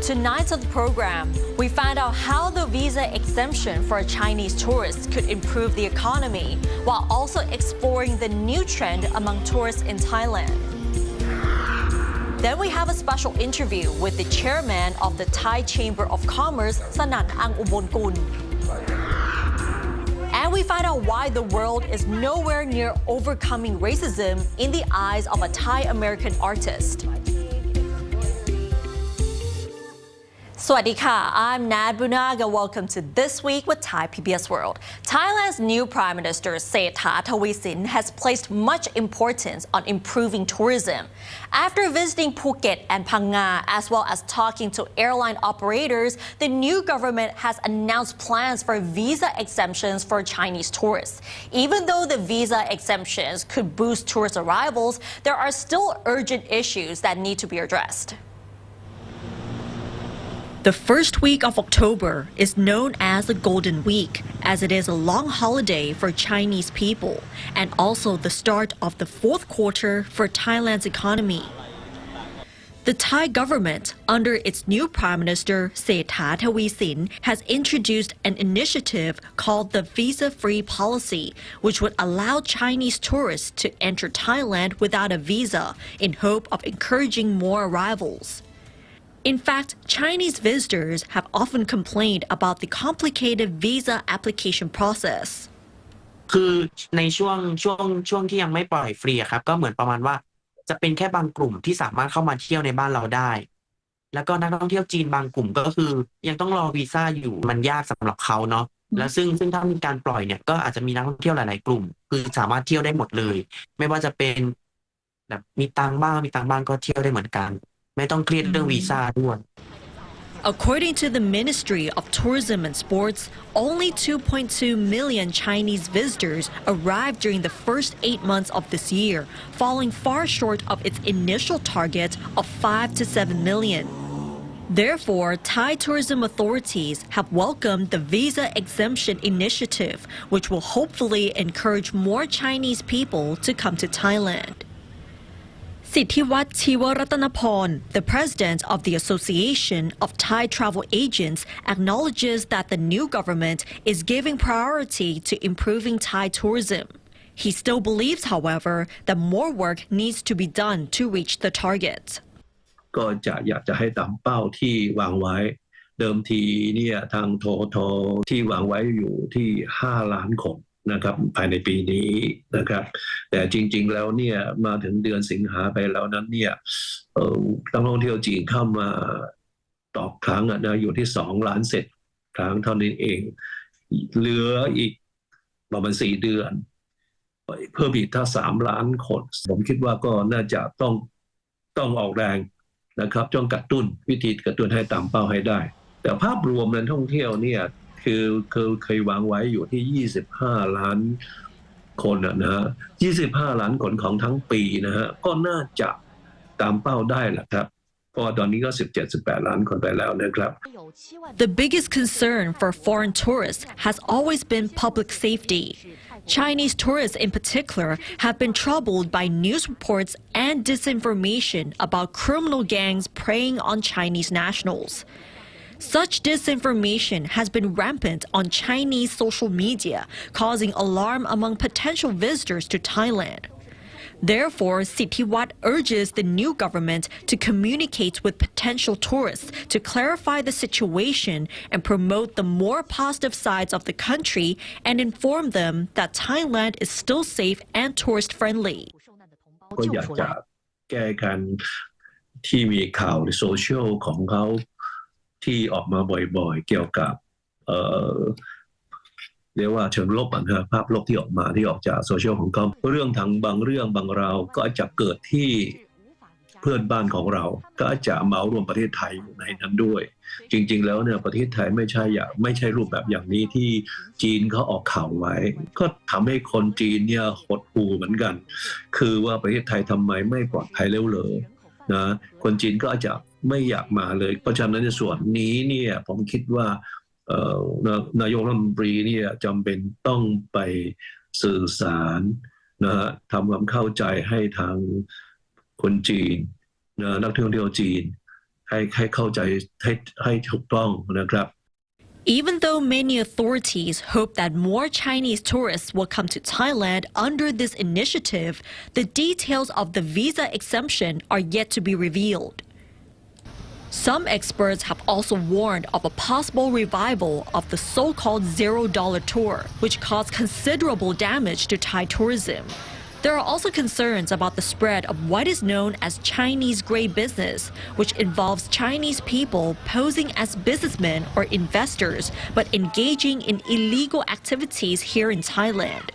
Tonight on the program, we find out how the visa exemption for Chinese tourists could improve the economy, while also exploring the new trend among tourists in Thailand. Then we have a special interview with the chairman of the Thai Chamber of Commerce, Sanan Angubongun. And we find out why the world is nowhere near overcoming racism in the eyes of a Thai-American artist. Swadika, I'm Nad Bunag and welcome to This Week with Thai PBS World. Thailand's new Prime Minister Sethar Thavisin has placed much importance on improving tourism. After visiting Phuket and Phang Nga, as well as talking to airline operators, the new government has announced plans for visa exemptions for Chinese tourists. Even though the visa exemptions could boost tourist arrivals, there are still urgent issues that need to be addressed. The first week of October is known as the Golden Week, as it is a long holiday for Chinese people and also the start of the fourth quarter for Thailand's economy. The Thai government, under its new Prime Minister Sethar Thavisin, has introduced an initiative called the Visa-Free Policy, which would allow Chinese tourists to enter Thailand without a visa in hope of encouraging more arrivals. In fact, Chinese visitors have often complained about the complicated visa application process. คือในช่วงที่ยังไม่ปล่อยฟรีครับก็เหมือนประมาณว่าจะเป็นแค่บางกลุ่มที่สามารถเข้ามาเที่ยวในบ้านเราได้แล้วก็นักท่องเที่ยวจีนบางกลุ่มก็คือยังต้องรอวีซ่าอยู่มันยากสำหรับเขาเนาะแล้วซึ่งถ้ามีการปล่อยเนี่ยก็อาจจะมีนักท่องเที่ยวหลายๆกลุ่มคือสามารถเที่ยวได้หมดเลยไม่ว่าจะเป็นแบบมีตังค์บ้างก็เที่ยวได้เหมือนกันไม่ต้องเครียดเรื่องวีซ่าด้วย According to the Ministry of Tourism and Sports, only 2.2 million Chinese visitors arrived during the first 8 months of this year, falling far short of its initial target of 5 to 7 million. Therefore, Thai tourism authorities have welcomed the visa exemption initiative, which will hopefully encourage more Chinese people to come to Thailand. Sithiwat Chiwaratanapon, the president of the Association of Thai Travel Agents, acknowledges that the new government is giving priority to improving Thai tourism. He still believes, however, that more work needs to be done to reach the target. ก็อยากจะให้ตามเป้าที่วางไว้เดิมทีเนี่ยทางททที่วางไว้อยู่ที่5 ล้านคนนะครับภายในปีนี้นะครับแต่จริงๆแล้วเนี่ยมาถึงเดือนสิงหาไปแล้วนั้นเนี่ยนักท่องเที่ยวจีนเข้ามาต่อครั้งนะอยู่ที่2 ล้านเศษครั้งเท่านั้นเองเหลืออีกประมาณ4 เดือนเพิ่มอีกถ้า3 ล้านคนผมคิดว่าก็น่าจะต้องออกแรงนะครับจ้องกระตุ้นวิธีกระตุ้นให้ตามเป้าให้ได้แต่ภาพรวมนักท่องเที่ยวเนี่ยคือเคยวางไว้อยู่ที่25 ล้านคนนะฮะ25 ล้านคนของทั้งปีนะฮะก็น่าจะตามเป้าได้แหละครับเพราะตอนนี้ก็17-18 ล้านคนไปแล้วนะครับ The biggest concern for foreign tourists has always been public safety. Chinese tourists in particular have been troubled by news reports and disinformation about criminal gangs preying on Chinese nationals. Such disinformation has been rampant on Chinese social media, causing alarm among potential visitors to Thailand. Therefore, Sithiwat urges the new government to communicate with potential tourists to clarify the situation and promote the more positive sides of the country and inform them that Thailand is still safe and tourist-friendly. ก็อยากจะแก้กันที่มีข่าวในโซเชียลของเขาที่ออกมาบ่อยๆเกี่ยวกับเรียกว่าเชิงลบนะภาพลบที่ออกจากโซเชียลของเขาเรื่องบางราวก็จะเกิดที่เพื่อนบ้านของเราก็จะเหมารวมประเทศไทยอยู่ในนั้นด้วยจริงๆแล้วเนี่ยประเทศไทยไม่ใช่รูปแบบอย่างนี้ที่จีนเขาออกข่าวไว้ก็ทำให้คนจีนเนี่ยหดหู่เหมือนกันคือว่าประเทศไทยทำไมไม่ปลอดภัยเร็วเลยนะคนจีนก็อาจจะไม่อยากมาเลยเพราะฉะนั้นในส่วนนี้เนี่ยผมคิดว่านายกรัฐมนตรีเนี่ยจำเป็นต้องไปสื่อสารนะฮะทำความเข้าใจให้ทางคนจีนนักท่องเที่ยวจีน ให้เข้าใจให้ถูกต้องนะครับ Even though many authorities hope that more Chinese tourists will come to Thailand under this initiative, the details of the visa exemption are yet to be revealed. Some experts have also warned of a possible revival of the so-called $0 tour, which caused considerable damage to Thai tourism. There are also concerns about the spread of what is known as Chinese gray business, which involves Chinese people posing as businessmen or investors, but engaging in illegal activities here in Thailand.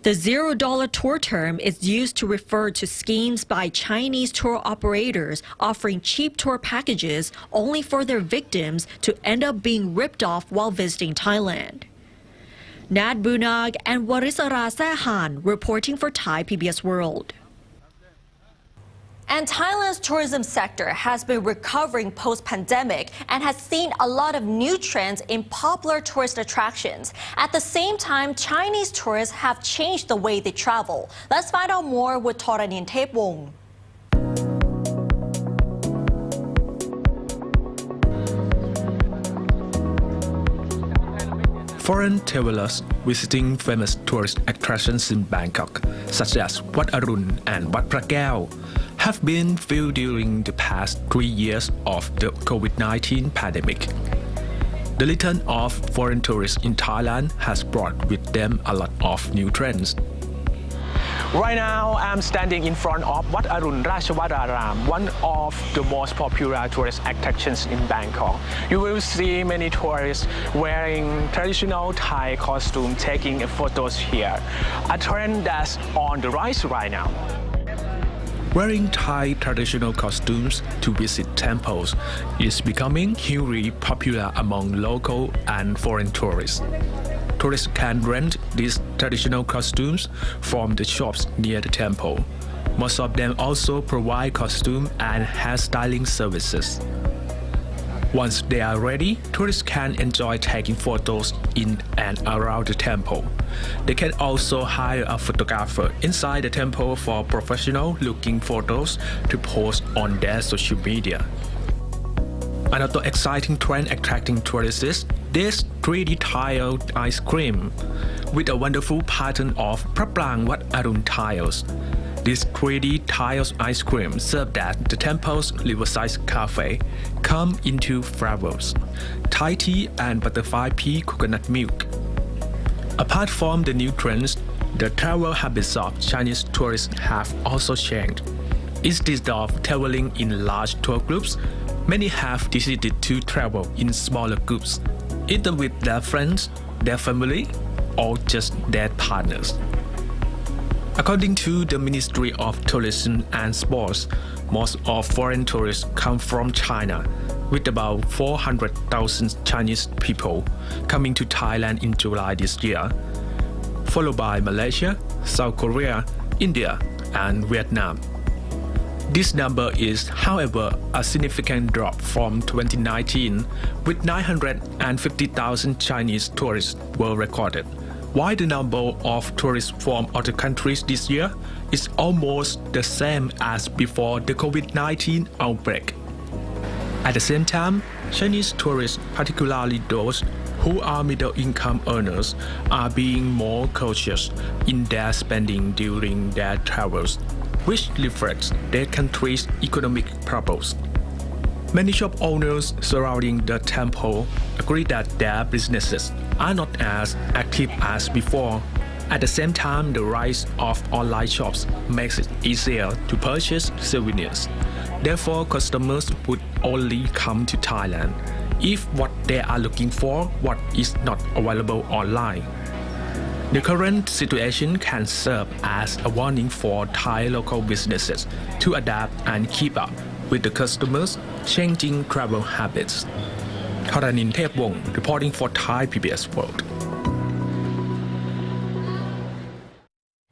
The $0 tour term is used to refer to schemes by Chinese tour operators offering cheap tour packages only for their victims to end up being ripped off while visiting Thailand. Nad Bunag and Warisara Sahan reporting for Thai PBS World. And Thailand's tourism sector has been recovering post-pandemic and has seen a lot of new trends in popular tourist attractions. At the same time, Chinese tourists have changed the way they travel. Let's find out more with Thoranin Thepwong. Foreign travelers visiting famous tourist attractions in Bangkok, such as Wat Arun and Wat Phra have been filled during the past 3 years of the COVID-19 pandemic. The return of foreign tourists in Thailand has brought with them a lot of new trends. Right now, I'm standing in front of Wat Arun Rachawararam, one of the most popular tourist attractions in Bangkok. You will see many tourists wearing traditional Thai costume taking photos here, a trend that's on the rise right now. Wearing Thai traditional costumes to visit temples is becoming hugely popular among local and foreign tourists. Tourists can rent these traditional costumes from the shops near the temple. Most of them also provide costume and hairstyling services. Once they are ready, tourists can enjoy taking photos in and around the temple. They can also hire a photographer inside the temple for professional-looking photos to post on their social media. Another exciting trend attracting tourists is this 3D tiled ice cream with a wonderful pattern of Praplang Wat Arun tiles. This 3D tiled ice cream served at the temple's riverside cafe come in 2 flavors, Thai tea and butterfly pea coconut milk. Apart from the new trends, the travel habits of Chinese tourists have also changed. Instead of traveling in large tour groups, many have decided to travel in smaller groups, either with their friends, their family, or just their partners. According to the Ministry of Tourism and Sports, most of foreign tourists come from China, with about 400,000 Chinese people coming to Thailand in July this year, followed by Malaysia, South Korea, India, and Vietnam. This number is, however, a significant drop from 2019, with 950,000 Chinese tourists were recorded, while the number of tourists from other countries this year is almost the same as before the COVID-19 outbreak. At the same time, Chinese tourists, particularly those who are middle-income earners, are being more cautious in their spending during their travels, which reflects their country's economic troubles. Many shop owners surrounding the temple agree that their businesses are not as active as before. At the same time, the rise of online shops makes it easier to purchase souvenirs. Therefore, customers would only come to Thailand if what they are looking for what is not available online. The current situation can serve as a warning for Thai local businesses to adapt and keep up with the customers' changing travel habits. Thoranin Thepwong reporting for Thai PBS World.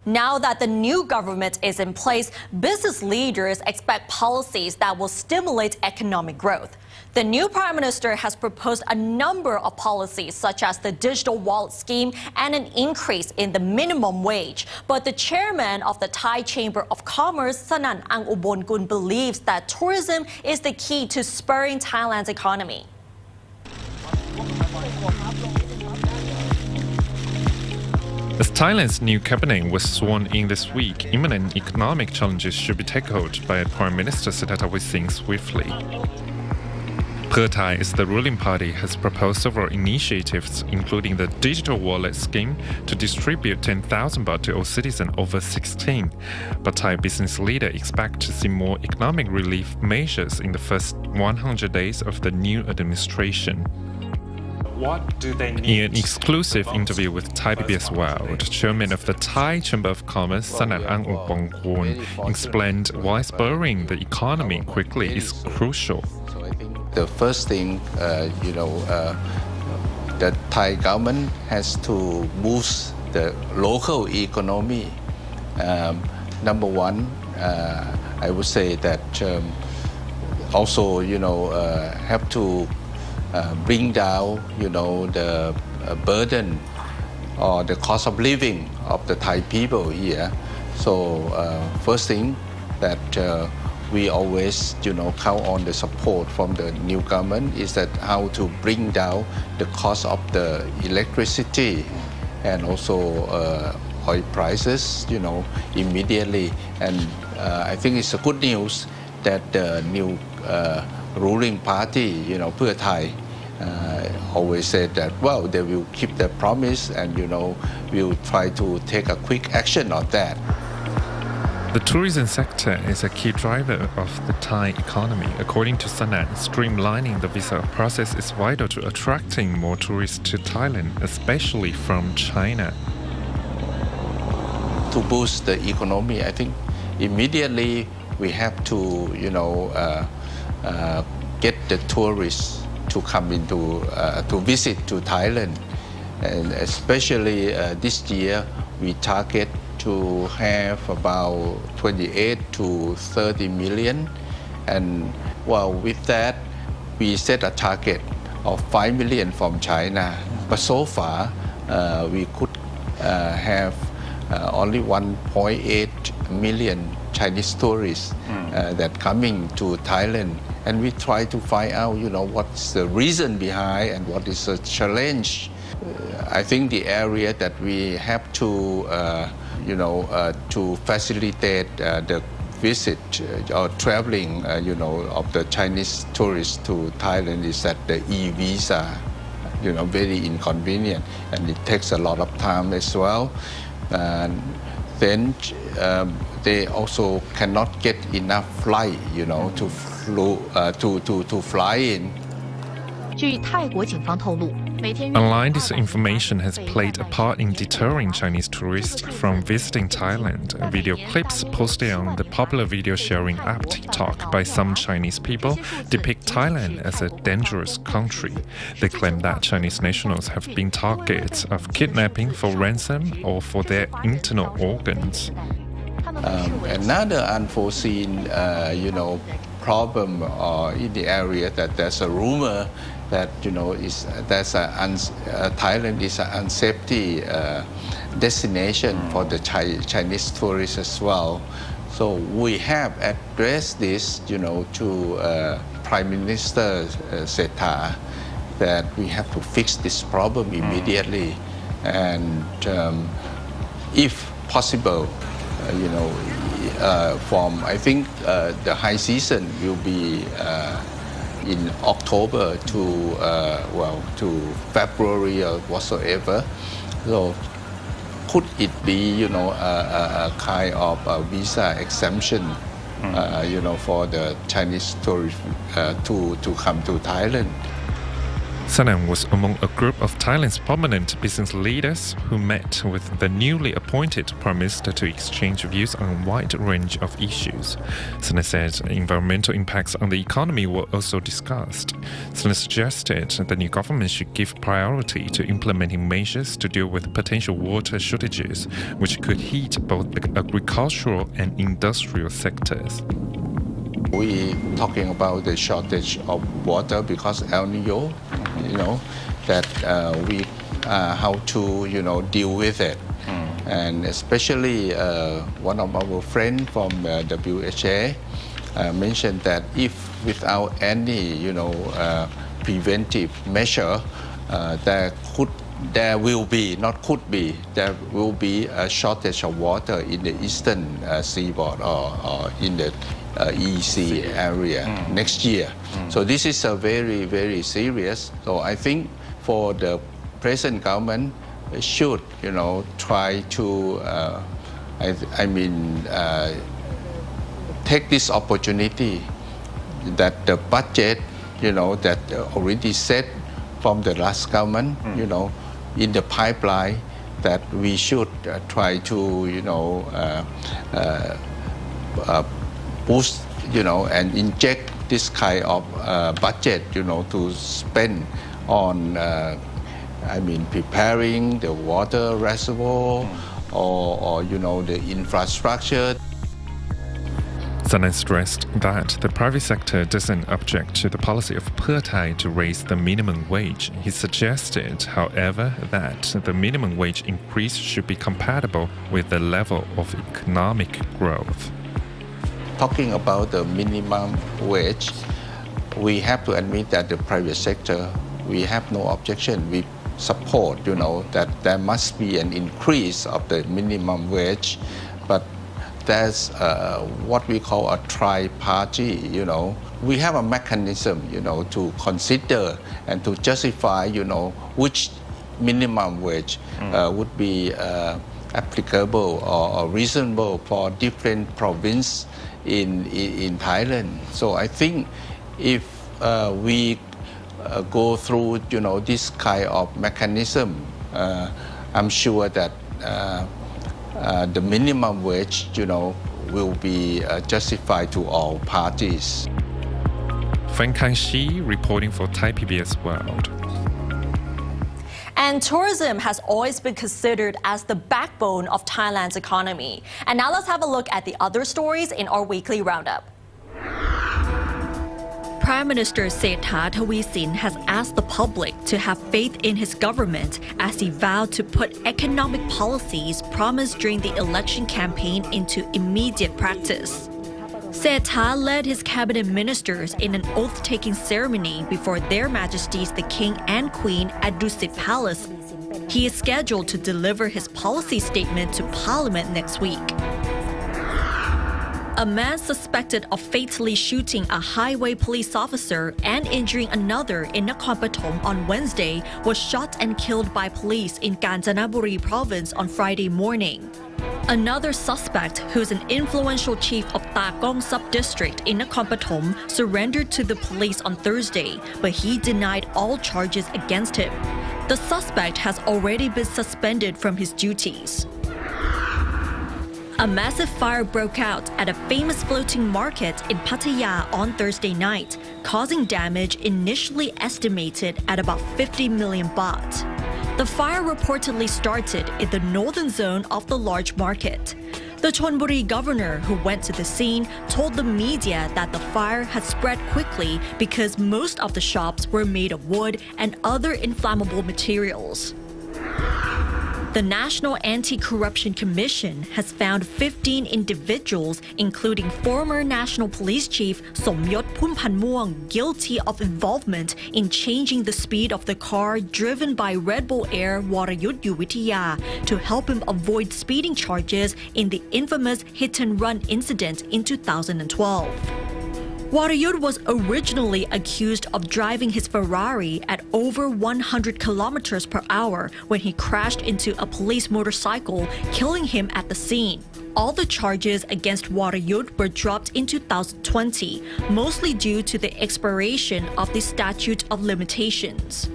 Now that the new government is in place, business leaders expect policies that will stimulate economic growth. The new Prime Minister has proposed a number of policies such as the digital wallet scheme and an increase in the minimum wage. But the chairman of the Thai Chamber of Commerce, Sanan Angubongun, believes that tourism is the key to spurring Thailand's economy. As Thailand's new cabinet was sworn in this week, imminent economic challenges should be tackled by Prime Minister Srettha Singh swiftly. Thai, as the ruling party, has proposed several initiatives, including the digital wallet scheme to distribute 10,000 baht to all citizens over 16. But Thai business leaders expect to see more economic relief measures in the first 100 days of the new administration. What do they need? In an exclusive interview with Thai PBS World, Chairman of the Thai Chamber of Commerce, Sanan Angubongun, explained why spurring the economy quickly is crucial. The first thing, the Thai government has to boost the local economy. Number one, I would say that also, have to bring down, the burden or the cost of living of the Thai people here. So first thing that we always, count on the support from the new government is that how to bring down the cost of the electricity and also oil prices, immediately. And I think it's a good news that the new ruling party, Pheu Thai, always said that, well, they will keep their promise and, will try to take a quick action on that. The tourism sector is a key driver of the Thai economy. According to Sanan, streamlining the visa process is vital to attracting more tourists to Thailand, especially from China. To boost the economy, I think immediately we have to, get the tourists to come into, to visit to Thailand. And especially this year, we target to have about 28 to 30 million. And well, with that, we set a target of 5 million from China. But so far, we could have only 1.8 million Chinese tourists that coming to Thailand. And we try to find out, what's the reason behind and what is the challenge. I think the area that we have to to facilitate the visit or traveling, of the Chinese tourists to Thailand is that the e-visa, very inconvenient and it takes a lot of time as well. And then they also cannot get enough flight, to fly in. 据泰国警方透露，每天 Online disinformation has played a part in deterring Chinese tourists from visiting Thailand. Video clips posted on the popular video sharing app TikTok by some Chinese people depict Thailand as a dangerous country. They claim that Chinese nationals have been targets of kidnapping for ransom or for their internal organs. Another unforeseen, problem in the area that there's a rumor that Thailand is an unsafety destination for the Chinese tourists as well. So we have addressed this, to Prime Minister Srettha, that we have to fix this problem immediately, and if possible, from I think the high season will be in October to February or whatsoever. So could it be a kind of a visa exemption for the Chinese tourists to come to Thailand? Sanan was among a group of Thailand's prominent business leaders who met with the newly appointed Prime Minister to exchange views on a wide range of issues. Sanan said environmental impacts on the economy were also discussed. Sanan suggested the new government should give priority to implementing measures to deal with potential water shortages, which could hit both the agricultural and industrial sectors. We talking about the shortage of water because El Nino, that we how to deal with it, and especially one of our friends from WHA mentioned that if without any preventive measure, there will be a shortage of water in the eastern seaboard or in the EC area next year. So this is a very, very serious. So I think for the present government should, try to, take this opportunity that the budget, that already set from the last government, in the pipeline, that we should try to, boost, and inject this kind of budget, to spend on, preparing the water reservoir or the infrastructure. Sanan stressed that the private sector doesn't object to the policy of Pheu Thai to raise the minimum wage. He suggested, however, that the minimum wage increase should be compatible with the level of economic growth. Talking about the minimum wage, we have to admit that the private sector, we have no objection. We support, that there must be an increase of the minimum wage, but there's what we call a tri-party, We have a mechanism, to consider and to justify, which minimum wage would be applicable or reasonable for different provinces in Thailand. So I think if we go through, this kind of mechanism, I'm sure that the minimum wage, will be justified to all parties. Feng Kai-shi reporting for Thai PBS World. And tourism has always been considered as the backbone of Thailand's economy. And now let's have a look at the other stories in our weekly roundup. Prime Minister Sethar Thavisin has asked the public to have faith in his government as he vowed to put economic policies promised during the election campaign into immediate practice. Sethar led his cabinet ministers in an oath-taking ceremony before their Majesties the King and Queen at Dusit Palace. He is scheduled to deliver his policy statement to Parliament next week. A man suspected of fatally shooting a highway police officer and injuring another in Nakhon Pathom on Wednesday was shot and killed by police in Kanchanaburi province on Friday morning. Another suspect, who's an influential chief of Takong sub-district in Nakhon Pathom, surrendered to the police on Thursday, but he denied all charges against him. The suspect has already been suspended from his duties. A massive fire broke out at a famous floating market in Pattaya on Thursday night, causing damage initially estimated at about 50 million baht. The fire reportedly started in the northern zone of the large market. The Chonburi governor, who went to the scene, told the media that the fire had spread quickly because most of the shops were made of wood and other inflammable materials. The National Anti-Corruption Commission has found 15 individuals, including former National Police Chief Somyot Phumpanmuang, guilty of involvement in changing the speed of the car driven by Red Bull Air Warayut Yuwitiya to help him avoid speeding charges in the infamous hit-and-run incident in 2012. Warayut was originally accused of driving his Ferrari at over 100 kilometers per hour when he crashed into a police motorcycle, killing him at the scene. All the charges against Warayut were dropped in 2020, mostly due to the expiration of the statute of limitations.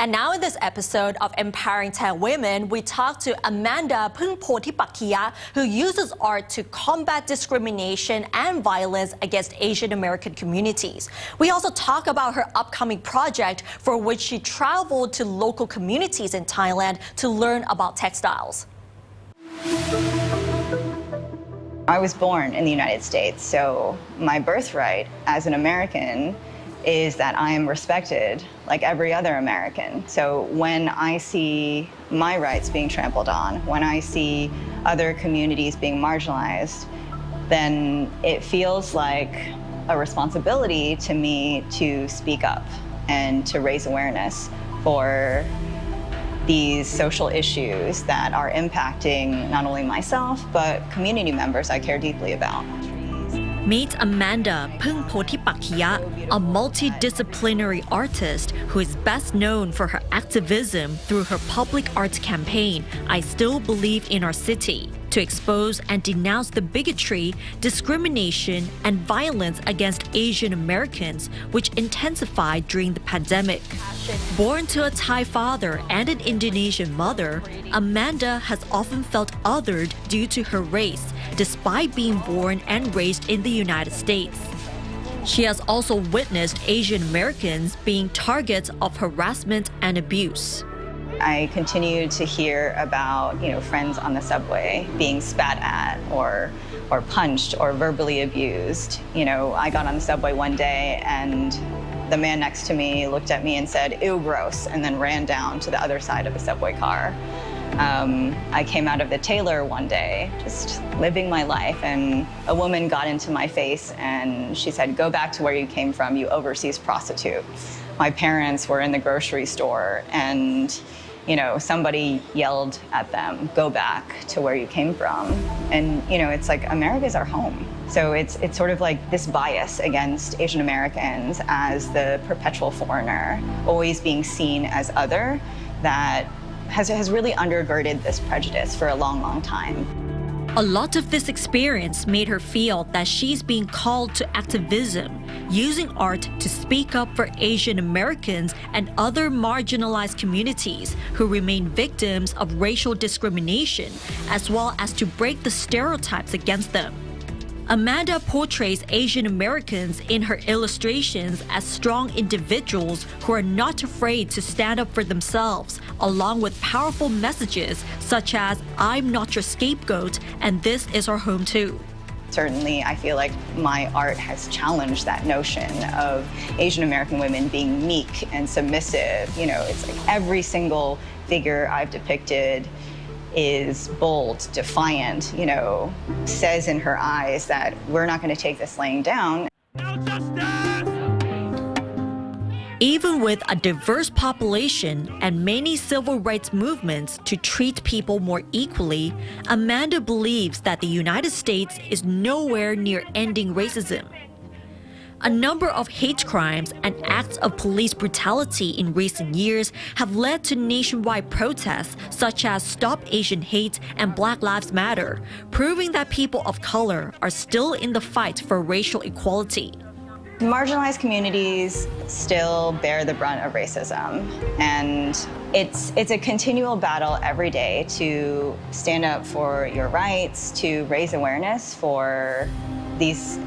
And now in this episode of Empowering Thai Women, we talk to Amanda Phingbodhipakkiya, who uses art to combat discrimination and violence against Asian American communities. We also talk about her upcoming project for which she traveled to local communities in Thailand to learn about textiles. I was born in the United States, so my birthright as an American is that I am respected like every other American. So when I see my rights being trampled on, when I see other communities being marginalized, then it feels like a responsibility to me to speak up and to raise awareness for these social issues that are impacting not only myself, but community members I care deeply about. Meet Amanda Phingbodhipakkiya, a multidisciplinary artist who is best known for her activism through her public arts campaign, I Still Believe in Our City, to expose and denounce the bigotry, discrimination, and violence against Asian Americans, which intensified during the pandemic. Born to a Thai father and an Indonesian mother, Amanda has often felt othered due to her race, despite being born and raised in the United States. She has also witnessed Asian Americans being targets of harassment and abuse. I continue to hear about, friends on the subway being spat at or punched or verbally abused. I got on the subway one day and the man next to me looked at me and said, "Ew, gross," and then ran down to the other side of the subway car. I came out of the tailor one day, just living my life, and a woman got into my face and she said, "Go back to where you came from, you overseas prostitute." My parents were in the grocery store and somebody yelled at them, "Go back to where you came from." And, it's like America's our home. So it's sort of like this bias against Asian Americans as the perpetual foreigner, always being seen as other, that has really undergirded this prejudice for a long, long time. A lot of this experience made her feel that she's being called to activism, using art to speak up for Asian Americans and other marginalized communities who remain victims of racial discrimination, as well as to break the stereotypes against them. Amanda portrays Asian Americans in her illustrations as strong individuals who are not afraid to stand up for themselves, along with powerful messages such as, "I'm not your scapegoat, and this is our home too." Certainly, I feel like my art has challenged that notion of Asian American women being meek and submissive. It's like every single figure I've depicted is bold, defiant, says in her eyes that we're not going to take this laying down. Even with a diverse population and many civil rights movements to treat people more equally, Amanda believes that the United States is nowhere near ending racism. A number of hate crimes and acts of police brutality in recent years have led to nationwide protests such as Stop Asian Hate and Black Lives Matter, proving that people of color are still in the fight for racial equality. Marginalized communities still bear the brunt of racism, and it's a continual battle every day to stand up for your rights, to raise awareness for these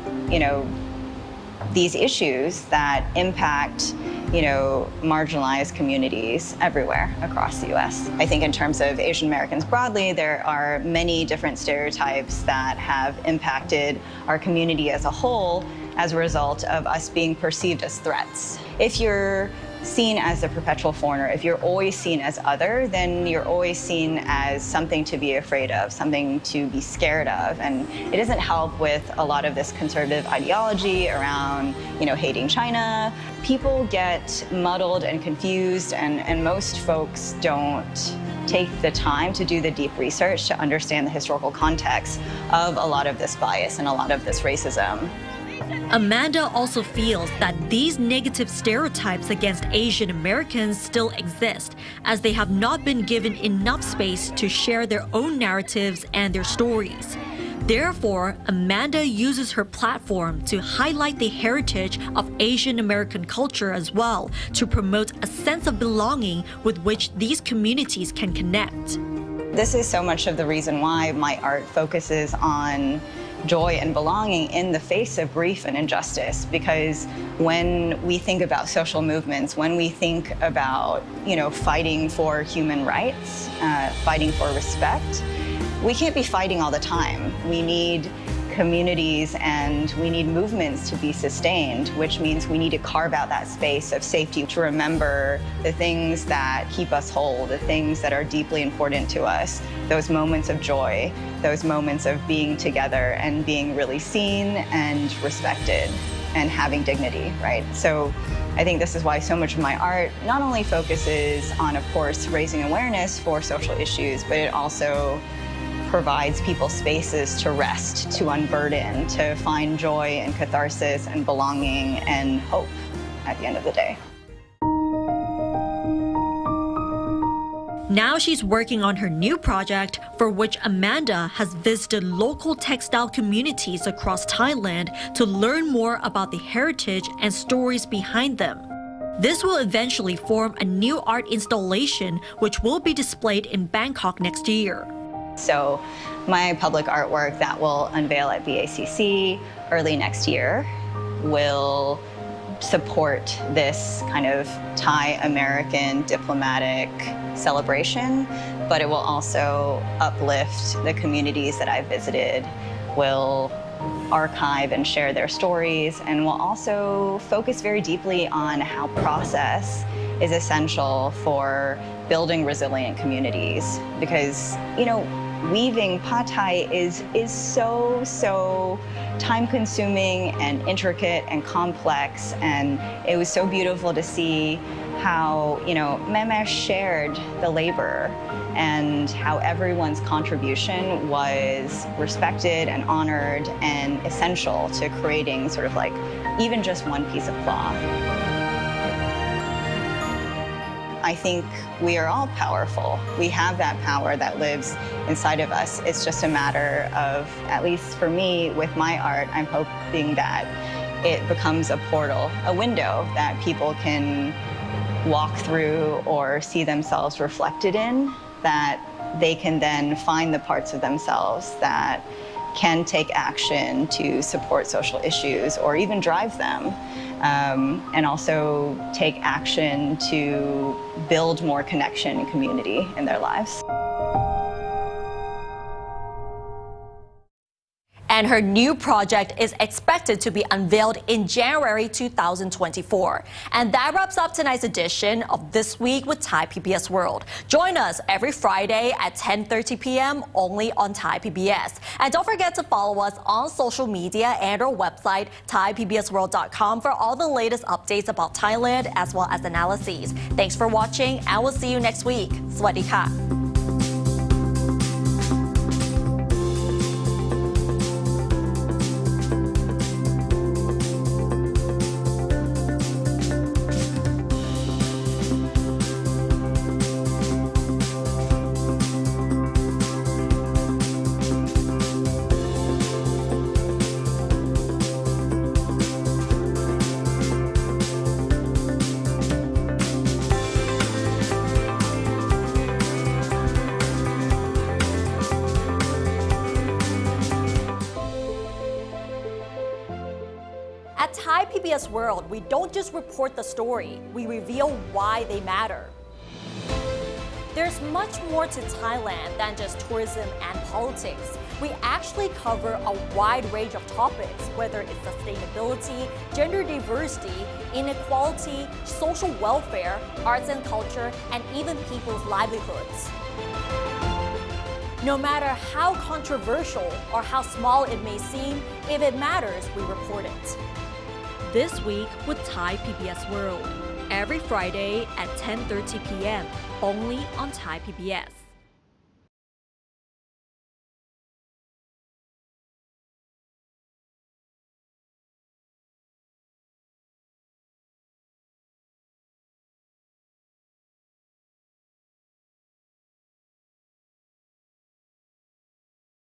issues that impact, marginalized communities everywhere across the U.S. I think in terms of Asian Americans broadly, there are many different stereotypes that have impacted our community as a whole as a result of us being perceived as threats. If you're seen as a perpetual foreigner, if you're always seen as other, then you're always seen as something to be afraid of, something to be scared of. And it doesn't help with a lot of this conservative ideology around, hating China. People get muddled and confused, and most folks don't take the time to do the deep research to understand the historical context of a lot of this bias and a lot of this racism. Amanda also feels that these negative stereotypes against Asian Americans still exist, as they have not been given enough space to share their own narratives and their stories. Therefore, Amanda uses her platform to highlight the heritage of Asian American culture as well, to promote a sense of belonging with which these communities can connect. This is so much of the reason why my art focuses on joy and belonging in the face of grief and injustice, because when we think about social movements, when we think about, fighting for human rights, fighting for respect, we can't be fighting all the time. We need communities and we need movements to be sustained, which means we need to carve out that space of safety to remember the things that keep us whole, the things that are deeply important to us, those moments of joy, those moments of being together and being really seen and respected and having dignity, right? So I think this is why so much of my art not only focuses on, of course, raising awareness for social issues, but it also provides people spaces to rest, to unburden, to find joy and catharsis and belonging and hope at the end of the day. Now she's working on her new project, for which Amanda has visited local textile communities across Thailand to learn more about the heritage and stories behind them. This will eventually form a new art installation which will be displayed in Bangkok next year. So my public artwork that will unveil at BACC early next year will support this kind of Thai-American diplomatic celebration, but it will also uplift the communities that I've visited, will archive and share their stories, and will also focus very deeply on how process is essential for building resilient communities. Because, weaving pad thai is so time-consuming and intricate and complex, and it was so beautiful to see how Meme shared the labor and how everyone's contribution was respected and honored and essential to creating sort of like even just one piece of cloth. I think we are all powerful. We have that power that lives inside of us. It's just a matter of, at least for me, with my art, I'm hoping that it becomes a portal, a window that people can walk through or see themselves reflected in, that they can then find the parts of themselves that can take action to support social issues or even drive them. And also take action to build more connection and community in their lives. And her new project is expected to be unveiled in January 2024. And that wraps up tonight's edition of This Week with Thai PBS World. Join us every Friday at 10:30 p.m. only on Thai PBS. And don't forget to follow us on social media and our website, thaipbsworld.com, for all the latest updates about Thailand as well as analyses. Thanks for watching, and we'll see you next week. สวัสดีค่ะAt Thai PBS World, we don't just report the story, we reveal why they matter. There's much more to Thailand than just tourism and politics. We actually cover a wide range of topics, whether it's sustainability, gender diversity, inequality, social welfare, arts and culture, and even people's livelihoods. No matter how controversial or how small it may seem, if it matters, we report it. This Week with Thai PBS World, every Friday at 10:30 p.m. only on Thai PBS.